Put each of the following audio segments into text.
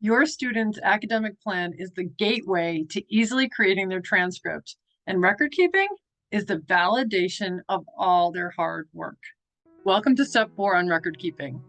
Your student's academic plan is the gateway to easily creating their transcript, and record keeping is the validation of all their hard work. Welcome to step 4 on record keeping.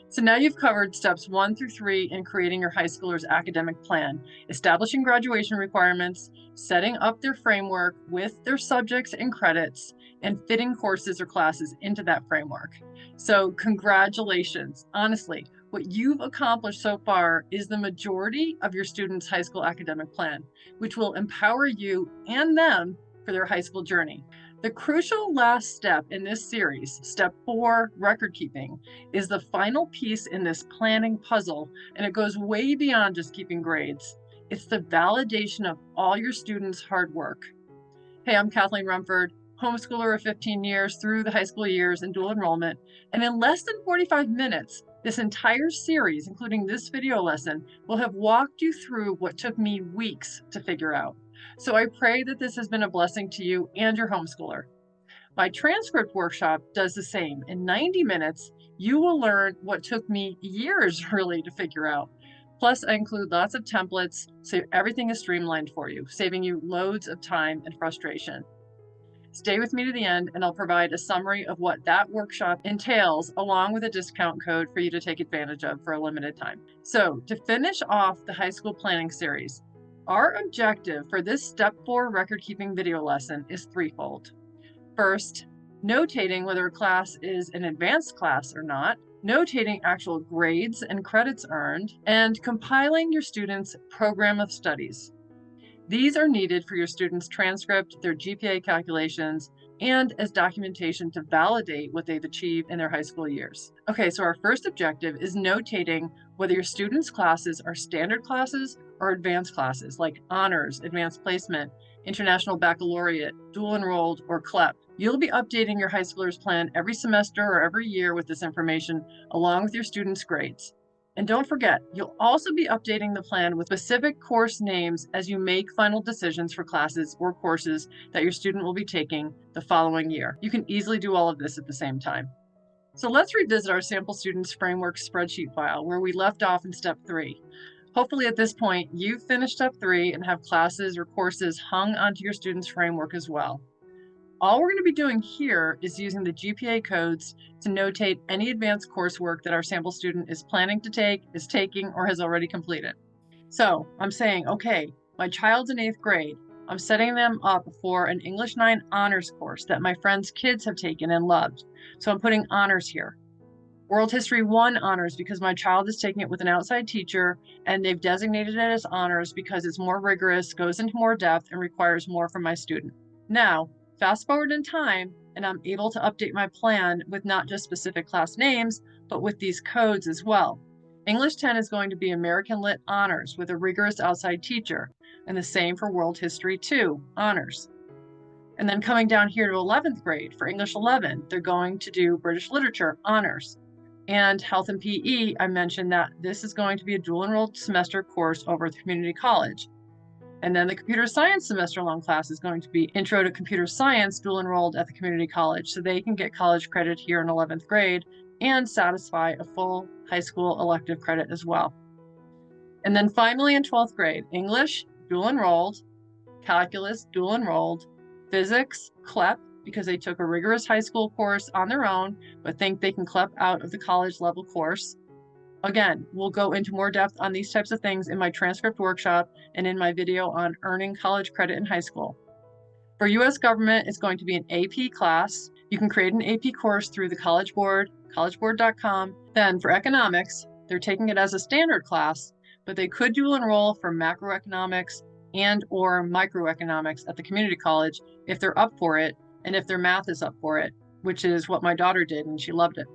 So now you've covered steps 1 through 3 in creating your high schooler's academic plan, establishing graduation requirements, setting up their framework with their subjects and credits, and fitting courses or classes into that framework. So congratulations. Honestly, what you've accomplished so far is the majority of your students' high school academic plan, which will empower you and them for their high school journey. The crucial last step in this series, step 4, record keeping, is the final piece in this planning puzzle, and it goes way beyond just keeping grades. It's the validation of all your students' hard work. Hey, I'm Kathleen Rumford, homeschooler of 15 years through the high school years and dual enrollment, and in less than 45 minutes, this entire series, including this video lesson, will have walked you through what took me weeks to figure out. So I pray that this has been a blessing to you and your homeschooler. My transcript workshop does the same. In 90 minutes, you will learn what took me years really to figure out. Plus, I include lots of templates so everything is streamlined for you, saving you loads of time and frustration. Stay with me to the end, and I'll provide a summary of what that workshop entails, along with a discount code for you to take advantage of for a limited time. So, to finish off the high school planning series, our objective for this step 4 record keeping video lesson is threefold. First, notating whether a class is an advanced class or not, notating actual grades and credits earned, and compiling your students' program of studies. These are needed for your students' transcript, their GPA calculations, and as documentation to validate what they've achieved in their high school years. Okay, so our first objective is notating whether your students' classes are standard classes or advanced classes like honors, advanced placement, international baccalaureate, dual enrolled, or CLEP. You'll be updating your high schooler's plan every semester or every year with this information, along with your students' grades. And don't forget, you'll also be updating the plan with specific course names as you make final decisions for classes or courses that your student will be taking the following year. You can easily do all of this at the same time. So let's revisit our sample students framework spreadsheet file where we left off in step 3. Hopefully at this point, you've finished step 3 and have classes or courses hung onto your students' framework as well. All we're going to be doing here is using the GPA codes to notate any advanced coursework that our sample student is planning to take, is taking, or has already completed. So I'm saying, okay, my child's in 8th grade. I'm setting them up for an English 9 honors course that my friends' kids have taken and loved. So I'm putting honors here. World History 1 honors because my child is taking it with an outside teacher and they've designated it as honors because it's more rigorous, goes into more depth, and requires more from my student. Now, fast forward in time, and I'm able to update my plan with not just specific class names, but with these codes as well. English 10 is going to be American Lit honors with a rigorous outside teacher, and the same for World History 2 honors. And then coming down here to 11th grade, for English 11, they're going to do British Literature honors. And Health and PE, I mentioned that this is going to be a dual enrolled semester course over at the community college. And then the computer science semester-long class is going to be Intro to Computer Science, dual enrolled at the community college, so they can get college credit here in 11th grade and satisfy a full high school elective credit as well. And then finally in 12th grade, English, dual enrolled, calculus, dual enrolled, physics, CLEP, because they took a rigorous high school course on their own, but think they can CLEP out of the college level course. Again, we'll go into more depth on these types of things in my transcript workshop and in my video on earning college credit in high school. For U.S. government, it's going to be an AP class. You can create an AP course through the College Board, collegeboard.com. Then for economics, they're taking it as a standard class, but they could dual enroll for macroeconomics and or microeconomics at the community college if they're up for it and if their math is up for it, which is what my daughter did and she loved it.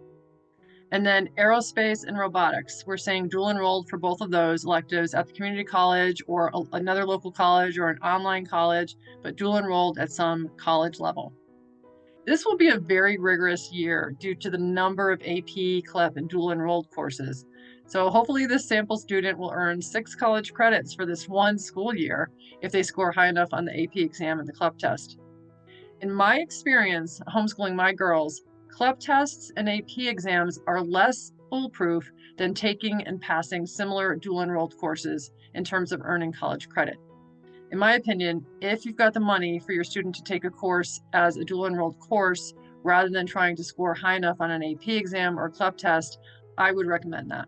And then aerospace and robotics, we're saying dual enrolled for both of those electives at the community college or another local college or an online college, but dual enrolled at some college level. This will be a very rigorous year due to the number of AP, CLEP, and dual enrolled courses. So hopefully this sample student will earn 6 college credits for this one school year if they score high enough on the AP exam and the CLEP test. In my experience, homeschooling my girls, CLEP tests and AP exams are less foolproof than taking and passing similar dual-enrolled courses in terms of earning college credit. In my opinion, if you've got the money for your student to take a course as a dual-enrolled course, rather than trying to score high enough on an AP exam or CLEP test, I would recommend that.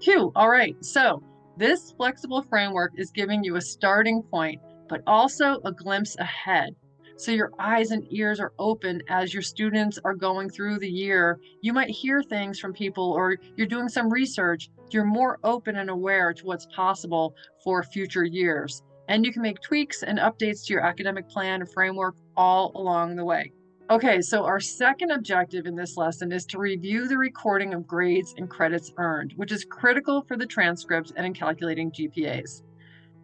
Phew, all right, so this flexible framework is giving you a starting point, but also a glimpse ahead. So your eyes and ears are open as your students are going through the year. You might hear things from people, or you're doing some research. You're more open and aware to what's possible for future years. And you can make tweaks and updates to your academic plan and framework all along the way. Okay, so our second objective in this lesson is to review the recording of grades and credits earned, which is critical for the transcript and in calculating GPAs.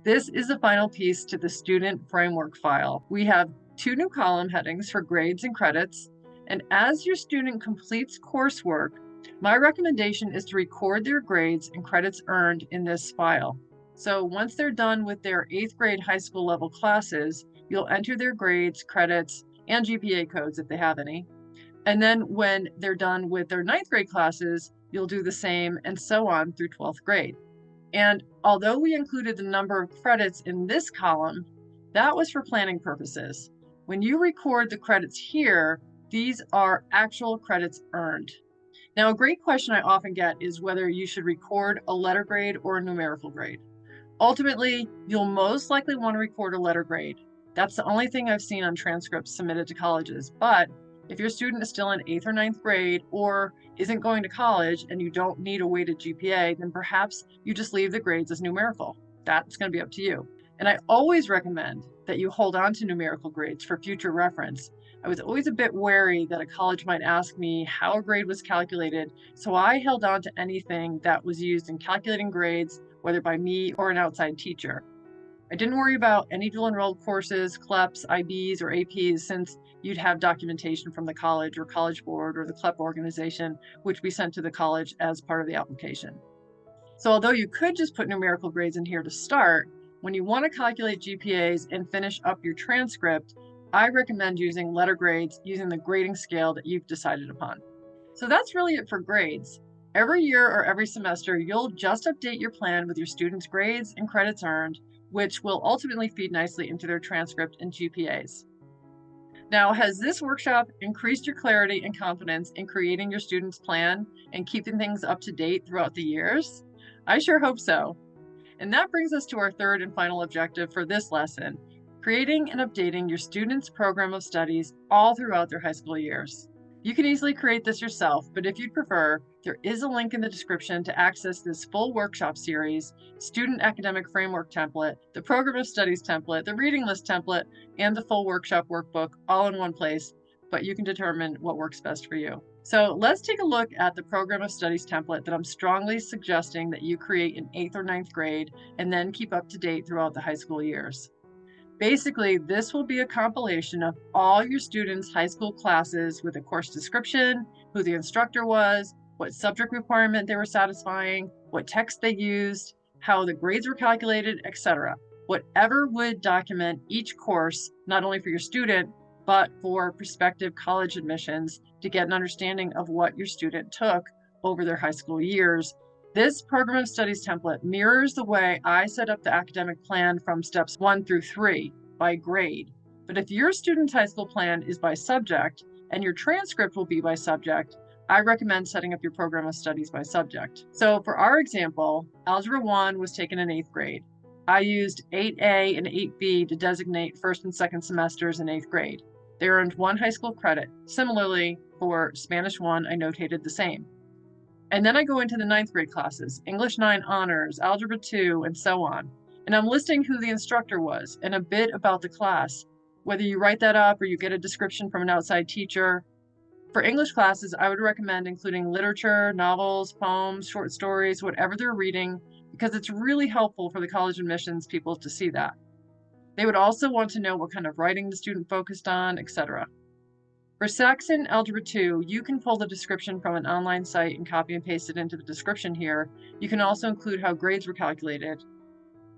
This is the final piece to the student framework file. We have 2 new column headings for grades and credits, and as your student completes coursework, my recommendation is to record their grades and credits earned in this file. So once they're done with their 8th grade high school level classes, you'll enter their grades, credits, and GPA codes if they have any. And then when they're done with their 9th grade classes, you'll do the same, and so on through 12th grade. And although we included the number of credits in this column, that was for planning purposes. When you record the credits here, these are actual credits earned. Now, a great question I often get is whether you should record a letter grade or a numerical grade. Ultimately, you'll most likely want to record a letter grade. That's the only thing I've seen on transcripts submitted to colleges. But if your student is still in 8th or 9th grade or isn't going to college and you don't need a weighted GPA, then perhaps you just leave the grades as numerical. That's going to be up to you. And I always recommend that you hold on to numerical grades for future reference. I was always a bit wary that a college might ask me how a grade was calculated, so I held on to anything that was used in calculating grades, whether by me or an outside teacher. I didn't worry about any dual-enrolled courses, CLEPs, IBs, or APs, since you'd have documentation from the college or college board or the CLEP organization, which we sent to the college as part of the application. So although you could just put numerical grades in here to start, when you want to calculate GPAs and finish up your transcript, I recommend using letter grades using the grading scale that you've decided upon. So that's really it for grades. Every year or every semester, you'll just update your plan with your students' grades and credits earned, which will ultimately feed nicely into their transcript and GPAs. Now, has this workshop increased your clarity and confidence in creating your students' plan and keeping things up to date throughout the years? I sure hope so. And that brings us to our third and final objective for this lesson, creating and updating your students' program of studies all throughout their high school years. You can easily create this yourself, but if you'd prefer, there is a link in the description to access this full workshop series, student academic framework template, the program of studies template, the reading list template, and the full workshop workbook all in one place, but you can determine what works best for you. So let's take a look at the program of studies template that I'm strongly suggesting that you create in 8th or 9th grade and then keep up to date throughout the high school years. Basically, this will be a compilation of all your students' high school classes with a course description, who the instructor was, what subject requirement they were satisfying, what text they used, how the grades were calculated, etc. Whatever would document each course, not only for your student, but for prospective college admissions to get an understanding of what your student took over their high school years. This program of studies template mirrors the way I set up the academic plan from steps 1 through 3 by grade. But if your student's high school plan is by subject and your transcript will be by subject, I recommend setting up your program of studies by subject. So for our example, Algebra 1 was taken in 8th grade. I used 8A and 8B to designate first and second semesters in 8th grade. They earned 1 high school credit. Similarly, for Spanish 1, I notated the same. And then I go into the 9th grade classes, English 9 honors, Algebra 2, and so on. And I'm listing who the instructor was and a bit about the class, whether you write that up or you get a description from an outside teacher. For English classes, I would recommend including literature, novels, poems, short stories, whatever they're reading, because it's really helpful for the college admissions people to see that. They would also want to know what kind of writing the student focused on, etc. For Saxon Algebra 2, you can pull the description from an online site and copy and paste it into the description here. You can also include how grades were calculated.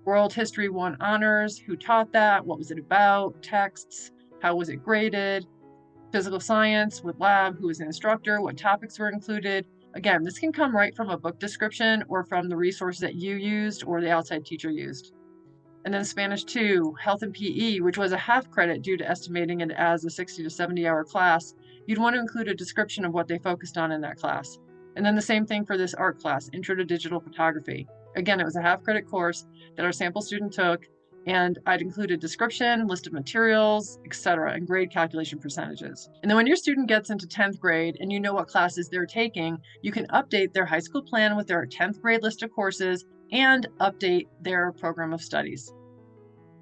World History 1 honors, who taught that, what was it about, texts, how was it graded, physical science with lab, who was the instructor, what topics were included, Again, this can come right from a book description or from the resources that you used or the outside teacher used. And then Spanish 2, Health and PE, which was a half credit due to estimating it as a 60 to 70 hour class, you'd want to include a description of what they focused on in that class. And then the same thing for this art class, Intro to Digital Photography. Again, it was a half credit course that our sample student took, and I'd include a description, list of materials, etc., and grade calculation percentages. And then when your student gets into 10th grade and you know what classes they're taking, you can update their high school plan with their 10th grade list of courses and update their program of studies.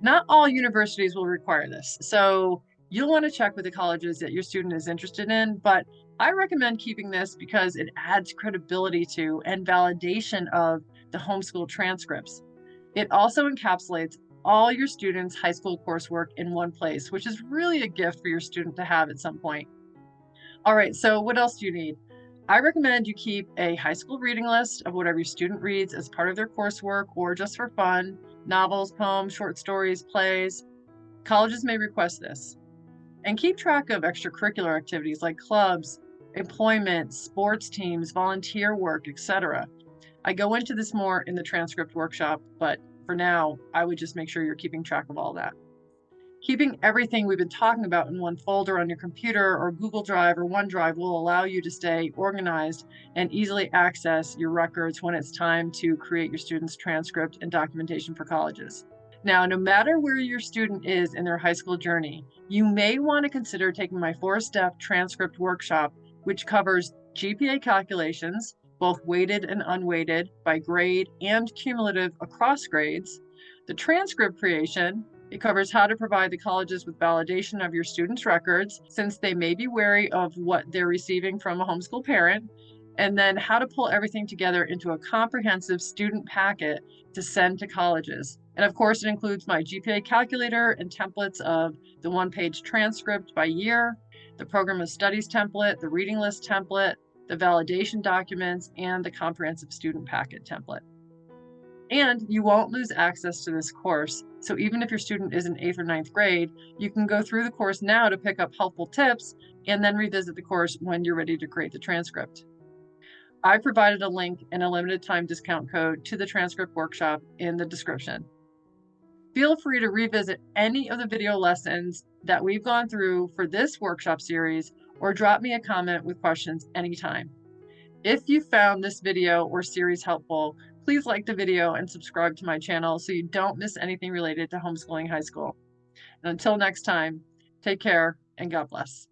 Not all universities will require this, so you'll want to check with the colleges that your student is interested in, but I recommend keeping this because it adds credibility to and validation of the homeschool transcripts. It also encapsulates all your students' high school coursework in one place, which is really a gift for your student to have at some point. All right, so what else do you need? I recommend you keep a high school reading list of whatever your student reads as part of their coursework or just for fun, novels, poems, short stories, plays. Colleges may request this. And keep track of extracurricular activities like clubs, employment, sports teams, volunteer work, etc. I go into this more in the transcript workshop, but for now, I would just make sure you're keeping track of all that. Keeping everything we've been talking about in one folder on your computer or Google Drive or OneDrive will allow you to stay organized and easily access your records when it's time to create your student's transcript and documentation for colleges. Now, no matter where your student is in their high school journey, you may want to consider taking my 4-step transcript workshop, which covers GPA calculations, both weighted and unweighted by grade and cumulative across grades, the transcript creation. It covers how to provide the colleges with validation of your students' records, since they may be wary of what they're receiving from a homeschool parent, and then how to pull everything together into a comprehensive student packet to send to colleges. And of course, it includes my GPA calculator and templates of the one-page transcript by year, the program of studies template, the reading list template, the validation documents, and the comprehensive student packet template. And you won't lose access to this course. So even if your student is in 8th or 9th grade, you can go through the course now to pick up helpful tips and then revisit the course when you're ready to create the transcript. I provided a link and a limited time discount code to the transcript workshop in the description. Feel free to revisit any of the video lessons that we've gone through for this workshop series or drop me a comment with questions anytime. If you found this video or series helpful, please like the video and subscribe to my channel so you don't miss anything related to homeschooling high school. And until next time, take care and God bless.